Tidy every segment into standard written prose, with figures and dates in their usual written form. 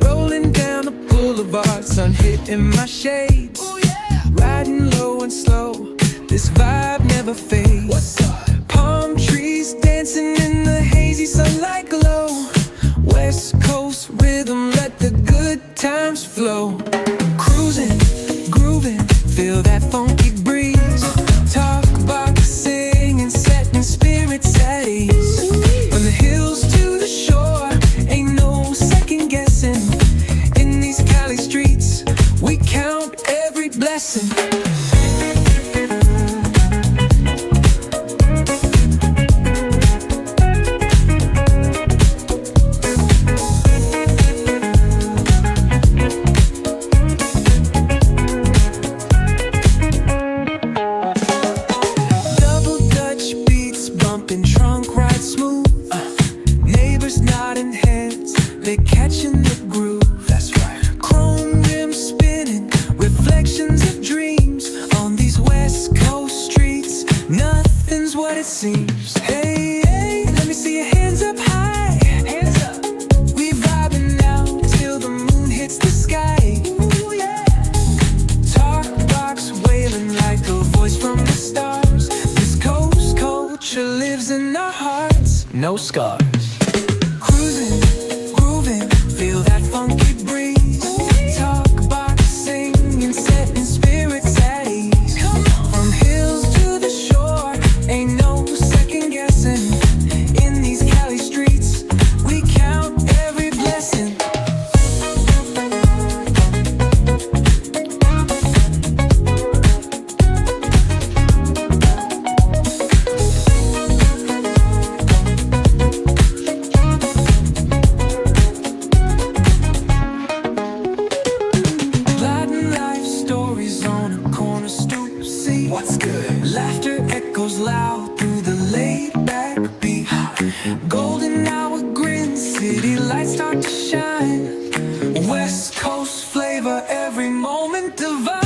Rolling down the boulevard, sun hitting my shades. Riding low and slow, this vibe never fades. Palm trees dancing in the hazy sunlight glow. West Coast rhythm, let the good times flow. Cruising, grooving, feel that funky breeze. Talk about singing, setting spirits at ease. From the hills to the shore, ain't no second guessing. In these Cali streets, we count every blessing. Trunk ride smooth, neighbors nodding heads, they catching the groove. That's right. Chrome rims spinning, reflections of dreams on these West Coast streets. Nothing's what it seems. Hey, hey, let me see your hands up high. Hands up. We vibing now till the moon hits the sky. Ooh, yeah. Talk box wailing like a voice from the stars. This coast culture lives in our hearts, no scars. Cruising, grooving, feel that funky breeze. Talk about singing, setting spirits at ease. From hills to the shore, ain't no second guessing. In these Cali streets, we count every blessing. What's good? Laughter echoes loud through the laid-back beat. Golden hour grin, city lights start to shine. West Coast flavor, every moment divine.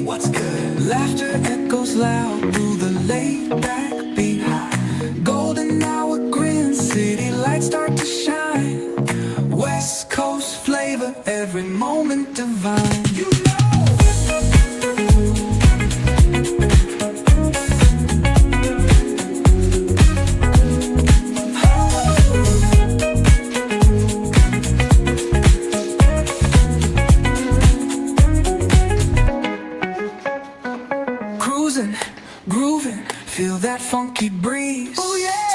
What's good? Laughter echoes loud through the laid-back beat. Golden hour grin, city lights start to shine. West Coast flavor, every moment divine. You grooving, feel that funky breeze. Oh yeah.